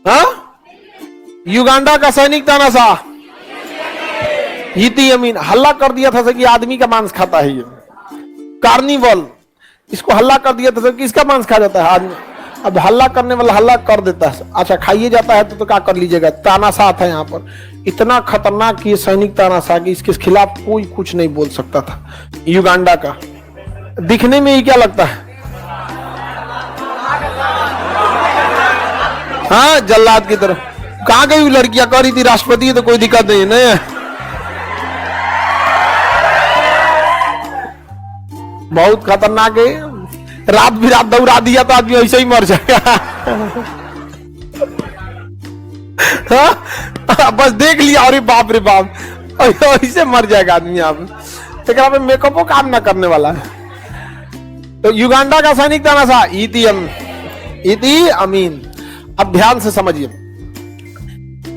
हाँ, युगांडा का सैनिक तानाशाह इदी अमीन हल्ला कर दिया था कि आदमी का मांस खाता है ये। कार्निवल, इसको हल्ला कर दिया था कि इसका मांस खा जाता है आदमी। अब हल्ला करने वाला हल्ला कर देता है, अच्छा खाइए जाता है तो क्या कर लीजिएगा। तानाशाह था यहाँ पर, इतना खतरनाक ये सैनिक तानाशाह कि इसके खिलाफ कोई कुछ नहीं बोल सकता था। युगांडा का दिखने में ही क्या लगता है, हाँ जल्लाद की तरह। कहाँ गई लड़कियां, कह रही थी राष्ट्रपति है तो कोई दिक्कत नहीं है। बहुत खतरनाक है, रात भी रात दौड़ा दिया तो आदमी ऐसे ही मर जाएगा। हाँ? बस देख लिया और बाप रे बाप, ऐसे मर जाएगा आदमी। आप पे मेकअपो काम ना करने वाला है। तो युगांडा का सैनिक तानाशाह इदी अमीन। अब ध्यान से समझिए,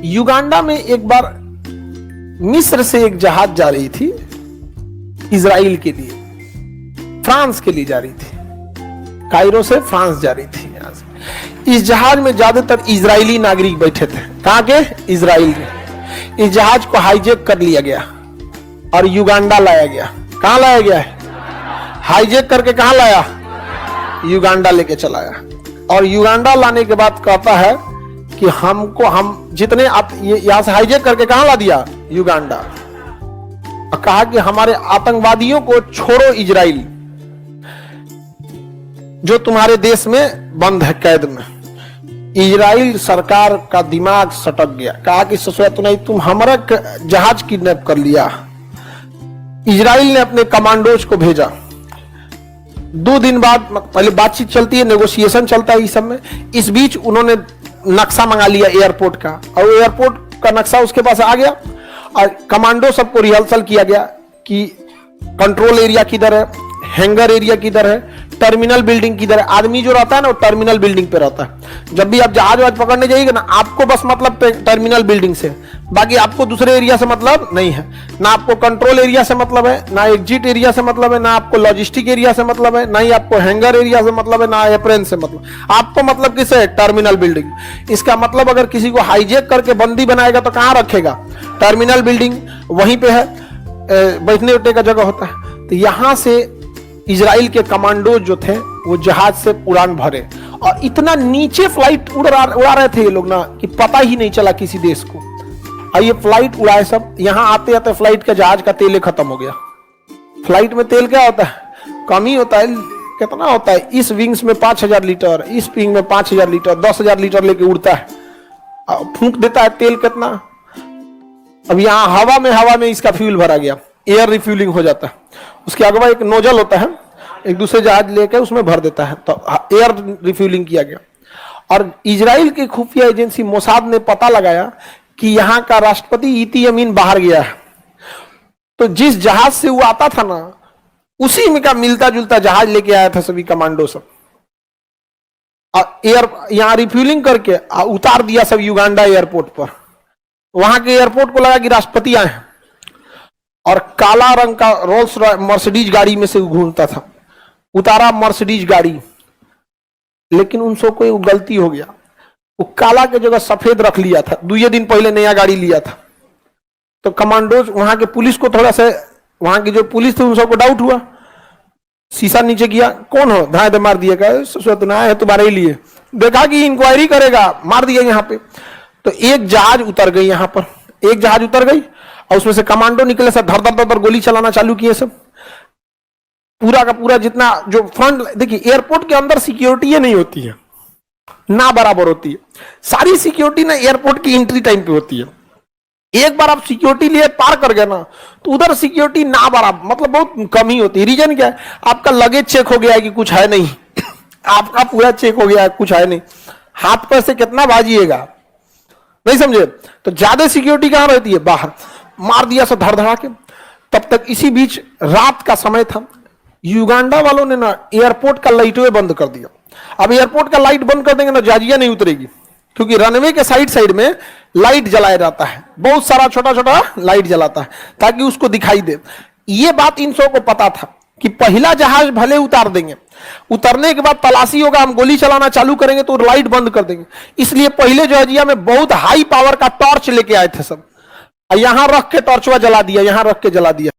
युगांडा में एक बार मिस्र से एक जहाज जा रही थी इजराइल के लिए, फ्रांस के लिए जा रही थी, कायरो से फ्रांस जा रही थी। यहां से इस जहाज में ज्यादातर इजरायली नागरिक बैठे थे। कहां के? इजराइल में। इस जहाज को हाईजैक कर लिया गया और युगांडा लाया गया। कहां लाया गया है? हाईजैक करके कहां लाया? युगांडा लेके चलाया। और युगांडा लाने के बाद कहता है कि हम जितने आप यहां से हाईजैक करके कहां ला दिया? युगांडा। और कहा कि हमारे आतंकवादियों को छोड़ो इजराइल, जो तुम्हारे देश में बंद है कैद में। इजराइल सरकार का दिमाग सटक गया, कहा कि ससुरा नहीं, तुम हमारा जहाज किडनैप कर लिया। इजराइल ने अपने कमांडोज को भेजा। 2 दिन बाद पहले बातचीत चलती है, नेगोशिएशन चलता है इस सब में। इस बीच उन्होंने नक्शा मंगा लिया एयरपोर्ट का, और एयरपोर्ट का नक्शा उसके पास आ गया और कमांडो सबको रिहर्सल किया गया कि कंट्रोल एरिया किधर है, हैंगर एरिया किधर है, टर्मिनल बिल्डिंग किधर है। आदमी जो रहता है ना वो टर्मिनल बिल्डिंग पे रहता है। जब भी आप जहाज वाज पकड़ने जाइएगा ना, आपको बस मतलब टर्मिनल बिल्डिंग से, बाकी आपको दूसरे एरिया से मतलब नहीं है। ना आपको कंट्रोल एरिया से मतलब है, ना एग्जिट एरिया से मतलब है, ना आपको लॉजिस्टिक एरिया से मतलब है, ना ही आपको हैंगर एरिया से मतलब है, ना एप्रेन से मतलब। आपको मतलब किससे? Terminal building. इसका मतलब अगर किसी को हाईजैक करके बंदी बनाएगा तो कहां रखेगा? टर्मिनल बिल्डिंग, वहीं पे है, बैठने उठने का जगह होता है। तो यहां से इजराइल के कमांडो जो थे वो जहाज से उड़ान भरे, और इतना नीचे फ्लाइट उड़ा रहे थे ये लोग ना कि पता ही नहीं चला किसी देश को। और ये फ्लाइट उड़ाए सब। यहां आते आते फ्लाइट का जहाज का तेल खत्म हो गया। फ्लाइट में तेल क्या होता है? कम ही होता है। कितना होता है? इस विंग्स में 5000 लीटर, इस विंग में 5000 लीटर, 10,000 लीटर लेके उड़ता है, फूंक देता है तेल। कितना? अब यहाँ हवा में इसका फ्यूल भरा गया, एयर रिफ्यूलिंग हो जाता है। उसके अगवा एक नोजल होता है, एक दूसरे जहाज लेकर उसमें भर देता है, तो एयर रिफ्यूलिंग किया गया। और इजराइल की खुफिया एजेंसी मोसाद ने पता लगाया कि यहाँ का राष्ट्रपति इदी अमीन बाहर गया है। तो जिस जहाज से वो आता था ना, उसी में का मिलता जुलता जहाज लेके आया था सभी कमांडो सब, और एयर यहाँ रिफ्यूलिंग करके उतार दिया सब युगांडा एयरपोर्ट पर। वहां के एयरपोर्ट को लगा कि राष्ट्रपति आए हैं, और काला रंग का रोल्स मर्सिडीज गाड़ी में से घूमता था। उतारा मर्सिडीज गाड़ी, लेकिन उनसे कोई गलती हो गया, वो काला के जगह सफेद रख लिया था। 2 दिन पहले नया गाड़ी लिया था। तो कमांडोज वहां के पुलिस को थोड़ा सा, वहां की जो पुलिस थी उन सबको डाउट हुआ। शीशा नीचे किया, कौन हो? धाए दे मार दिया, है तुम्हारे ही लिए। देखा कि इंक्वायरी करेगा, मार दिया यहाँ पे। तो एक जहाज उतर गई, यहाँ पर एक जहाज उतर गई, और उसमें से कमांडो निकले, सब धर धर धर गोली चलाना चालू किए सब। पूरा का पूरा जितना जो फ्रंट, देखिए एयरपोर्ट के अंदर सिक्योरिटी नहीं होती है ना, बराबर होती है। सारी सिक्योरिटी ना एयरपोर्ट की एंट्री टाइम पे होती है। एक बार आप सिक्योरिटी लिए पार कर गए ना, तो उधर सिक्योरिटी ना बराबर, मतलब बहुत कम ही होती है। रीजन क्या है? आपका लगेज चेक हो गया है कि कुछ है नहीं, आपका पूरा चेक हो गया है कुछ है नहीं, हाथ पैर से कितना भाजिएगा, नहीं समझे? तो ज्यादा सिक्योरिटी कहां रहती है? बाहर। मार दिया सब धड़ धड़ा के। तब तक इसी बीच रात का समय था, युगांडा वालों ने ना एयरपोर्ट का लाइटवे बंद कर दिया। अब एयरपोर्ट का लाइट बंद कर देंगे ना, जहाजियां नहीं उतरेगी, क्योंकि रनवे के साइड में लाइट जलाया जाता है, बहुत सारा छोटा छोटा लाइट जलाता है ताकि उसको दिखाई दे। ये बात इन सबको पता था। कि पहला जहाज भले उतार देंगे, उतरने के बाद तलाशी होगा, हम गोली चलाना चालू करेंगे तो लाइट बंद कर देंगे। इसलिए पहले जहाजिया में बहुत हाई पावर का टॉर्च लेके आए थे सब, यहां रख के टॉर्चवा जला दिया, यहां रख के जला दिया,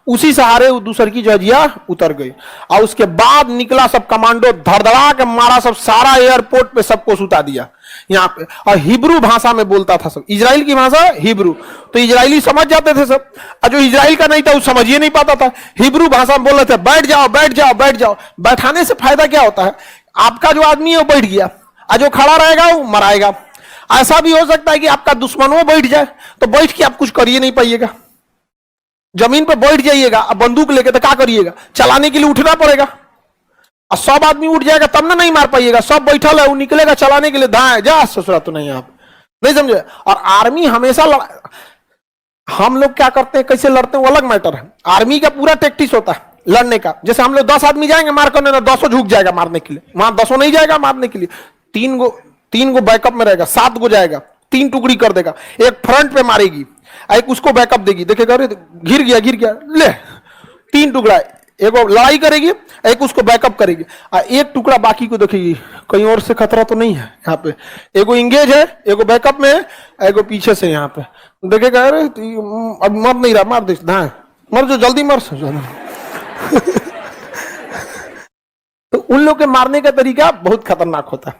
उसी सहारे दूसर की जहाजिया उतर गई। और उसके बाद निकला सब कमांडो, धड़धड़ा के मारा सब, सारा एयरपोर्ट पे सबको सुता दिया यहाँ पे। और हिब्रू भाषा में बोलता था सब, इजराइल की भाषा हिब्रू, तो इजरायली समझ जाते थे सब, और जो इजराइल का नहीं था वो समझ ही नहीं पाता था। हिब्रू भाषा में बोल रहे थे, बैठ जाओ बैठ जाओ बैठ जाओ। बैठाने से फायदा क्या होता है, आपका जो आदमी है वो बैठ गया, और जो खड़ा रहेगा वो मराएगा। ऐसा भी हो सकता है कि आपका दुश्मन वो बैठ जाए, तो बैठ के आप कुछ करिए नहीं पाइएगा। जमीन पर बैठ जाइएगा, अब बंदूक लेके तो क्या करिएगा, चलाने के लिए उठना पड़ेगा, और सब आदमी उठ जाएगा तब ना नहीं मार पाइएगा। सब बैठल है, वो निकलेगा चलाने के लिए, धाए जा ससुरा तो नहीं, आप नहीं समझे। और आर्मी हमेशा हम लोग क्या करते हैं, कैसे लड़ते हैं वो अलग मैटर है। आर्मी का पूरा टैक्टिस होता है लड़ने का। जैसे हम लोग 10 आदमी जाएंगे मार करने, ना 10 झुक जाएगा मारने के लिए, वहां 10 नहीं जाएगा मारने के लिए, तीन गो बैकअप में रहेगा, 7 गो जाएगा, 3 टुकड़ी कर देगा, एक फ्रंट पे मारेगी, एक उसको बैकअप देगी, देखेगा अरे गिर गया ले, 3 टुकड़ा, एक लड़ाई करेगी, एक उसको बैकअप करेगी, और एक टुकड़ा बाकी को देखेगी कहीं और से खतरा तो नहीं है। यहाँ पे एगो इंगेज है, एगो बैकअप में है, एगो पीछे से यहाँ पे देखेगा, अरे अब मर नहीं रहा, मार दे, मर जो जल्दी मर तो उन लोग के मारने का तरीका बहुत खतरनाक होता है।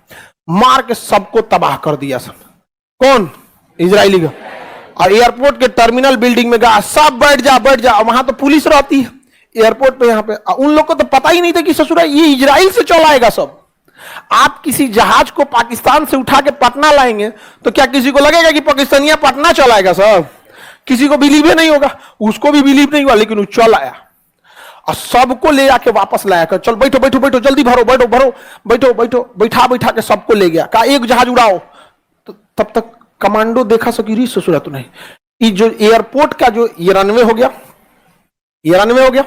मार के सबको तबाह कर दिया सब, कौन, इजरायली का। और एयरपोर्ट के टर्मिनल बिल्डिंग में गया, सब बैठ जा, वहां तो पुलिस रहती है एयरपोर्ट पे, यहाँ पे उन लोग को तो पता ही नहीं था कि ससुरा ये इजराइल से चलाएगा सब। आप किसी जहाज को पाकिस्तान से उठा के पटना लाएंगे तो क्या किसी को लगेगा कि पाकिस्तानिया पटना चलाएगा सब? किसी को बिलीव ही नहीं होगा, उसको भी बिलीव नहीं हुआ, लेकिन वो चल आया और सबको ले आके वापस लाया कर, चल बैठो बैठो बैठो जल्दी भरो बैठो भरो बैठो बैठो, बैठा के सबको ले गया, कहा एक जहाज उड़ाओ। तो तब तक कमांडो देखा सकी री ससुरा तो नहीं, ये जो एयरपोर्ट का जो ये रनवे हो गया,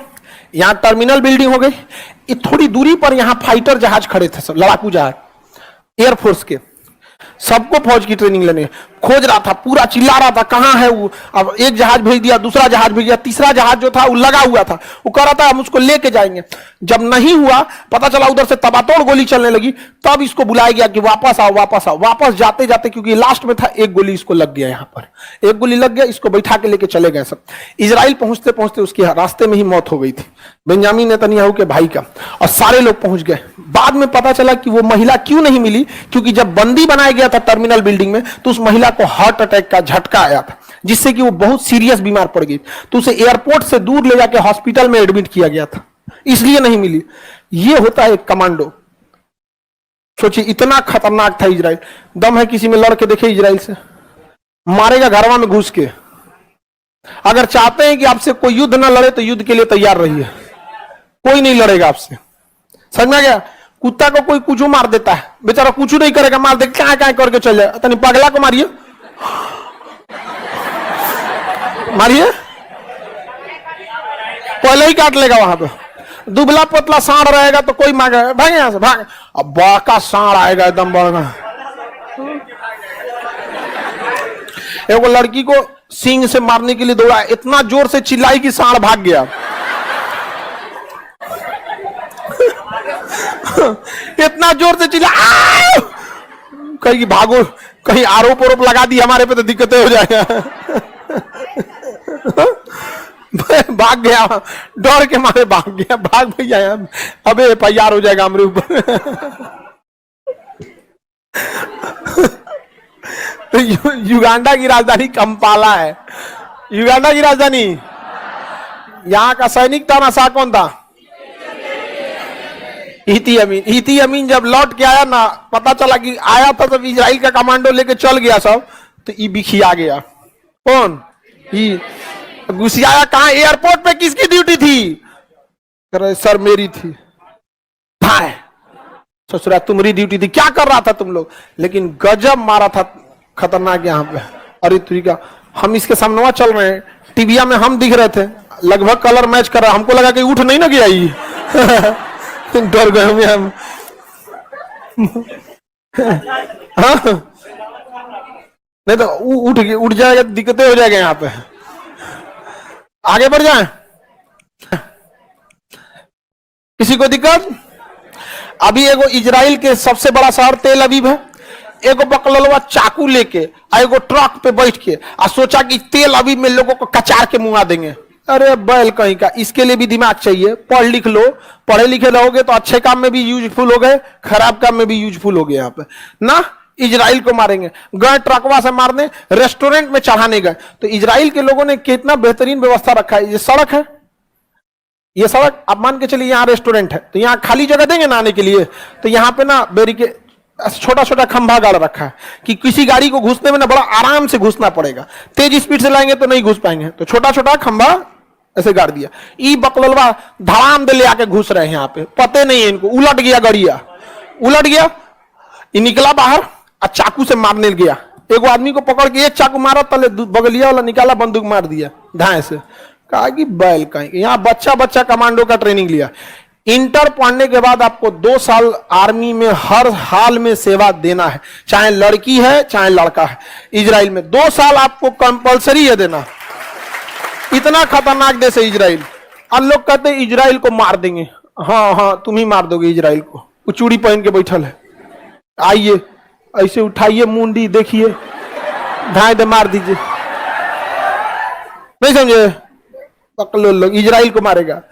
यहां टर्मिनल बिल्डिंग हो गई, ये थोड़ी दूरी पर यहां फाइटर जहाज खड़े थे सब, लड़ाकू जहाज एयरफोर्स के, सबको फौज की ट्रेनिंग लेने खोज रहा था, पूरा चिल्ला रहा था कहां है वो। अब एक जहाज भेज दिया, दूसरा जहाज भेज दिया, तीसरा जहाज जो था वो लगा हुआ था, वो कह रहा था हम उसको लेके जाएंगे। जब नहीं हुआ, पता चला उधर से तबातोड़ गोली चलने लगी, तब इसको बुलाया गया कि वापस आओ वापस आओ। वापस जाते जाते क्योंकि लास्ट में था, एक गोली इसको लग गया, यहां पर एक गोली लग गया, इसको बैठा के लेके चले गए सब। इजराइल पहुंचते पहुंचते उसकी रास्ते में ही मौत हो गई थी, बेंजामिन नेतन्याहू के भाई का, और सारे लोग पहुंच गए। बाद में पता चला कि वो महिला क्यों नहीं मिली, क्योंकि जब बंदी बनाया गया था टर्मिनल बिल्डिंग में तो उस महिला को हार्ट अटैक का झटका आया था, जिससे कि वो बहुत सीरियस बीमार पड़ गई, तो उसे एयरपोर्ट से दूर ले जाके हॉस्पिटल में एडमिट किया गया था, इसलिए नहीं मिली। ये होता है एक कमांडो। सोचिए इतना खतरनाक था इजराइल। दम है किसी में लड़ के देखे इजराइल से, मारेगा घरवा में घुस के। अगर चाहते हैं कि आपसे कोई युद्ध ना लड़े तो युद्ध के लिए तैयार रहिए, कोई नहीं लड़ेगा आपसे, समझ में आ गया। कुत्ता को कोई कुछ मार देता है, बेचारा कुछ नहीं करेगा, मार दे क्या क्या करके चल जाए। तनी पगला को मारिए, मारिए पहले ही काट लेगा वहां पे। दुबला पतला सांड रहेगा तो कोई मांगे भाग यहां से भाग, अब बाका सांड आएगा एकदम बड़ा। एक लड़की को सींग से मारने के लिए दौड़ा, इतना जोर से चिल्लाई कि सांड भाग गया। इतना जोर से चिल्ला, कहीं भागो, कहीं आरोप आरोप लगा दी हमारे पे तो दिक्कतें हो जाएगा। भाग गया, डर के मारे भाग गया, भाग भैया, अबे एफआईआर हो जाएगा हमारे ऊपर। युगांडा की राजधानी कंपाला है, युगांडा की राजधानी। यहाँ का सैनिक था ना, कौन था? इती अमीन जब लौट के आया ना, पता चला कि आया था तब इजराइल का कमांडो लेके चल गया सब, तो ये बिखिया गया। कौन? ये घुसियाया कहा? एयरपोर्ट पे किसकी ड्यूटी थी? सर मेरी थी। भाई ससुरा तुम्हारी ड्यूटी थी, क्या कर रहा था तुम लोग? लेकिन गजब मारा था, खतरनाक यहाँ पे। अरे तरीका, हम इसके सामने चल रहे हैं, टीविया में हम दिख रहे थे, लगभग कलर मैच कर रहा, हमको लगा कि उठ नहीं ना गया ये। डर गए हम। हाँ नहीं तो उठ जाएगा, दिक्कतें हो जाएगा यहाँ पे। आगे बढ़ जाए। किसी को दिक्कत? अभी एगो इजराइल के सबसे बड़ा शहर तेल अवीव है, एगो बकलवा चाकू लेके एगो ट्रक पे बैठ के और सोचा कि तेल अवीव में लोगों को कचार के मुआ देंगे। अरे बैल कहीं का, इसके लिए भी दिमाग चाहिए। पढ़ लिख लो, पढ़े लिखे रहोगे तो अच्छे काम में भी यूजफुल हो गए, खराब काम में भी यूजफुल हो गए। यहाँ पे ना इजराइल को मारेंगे, गए ट्रकवा से मारने, रेस्टोरेंट में चढ़ाने गए। तो इजराइल के लोगों ने कितना बेहतरीन व्यवस्था रखा है। ये सड़क है, ये सड़क आप मान के चलिए यहाँ रेस्टोरेंट है, तो यहाँ खाली जगह देंगे ना आने के लिए, तो यहाँ पे ना बैरिकेड छोटा छोटा खंभा गाड़ रखा है कि किसी गाड़ी को घुसने में ना बड़ा आराम से घुसना पड़ेगा, तेज स्पीड से लाएंगे तो नहीं घुस पाएंगे, तो छोटा छोटा खंभा ऐसे गाड़ दिया। ई बकलवा धड़ाम दे ले आके घुस रहे हैं यहाँ पे, पते नहीं है इनको। उलट गया गड़िया, उलट गया, ये निकला बाहर और चाकू से मारने गया। एगो आदमी को पकड़ के एक चाकू मारा, तले बगलिया वाला निकाला, बंदूक मार दिया धाए से। कहा कि बैल कहीं, यहाँ बच्चा बच्चा कमांडो का ट्रेनिंग लिया। इंटर पढ़ने के बाद आपको 2 साल आर्मी में हर हाल में सेवा देना है, चाहे लड़की है चाहे लड़का है। इजराइल में 2 साल आपको कंपलसरी है देना। इतना खतरनाक देश है इजराइल। अब लोग कहते हैं इजराइल को मार देंगे। हाँ हाँ, तुम ही मार दोगे इजराइल को। वो चूड़ी पहन के बैठल है, आइए ऐसे उठाइए मुंडी, देखिए धाए दे मार दीजिए। नहीं समझे? पकड़ लो, लोग इजराइल को मारेगा।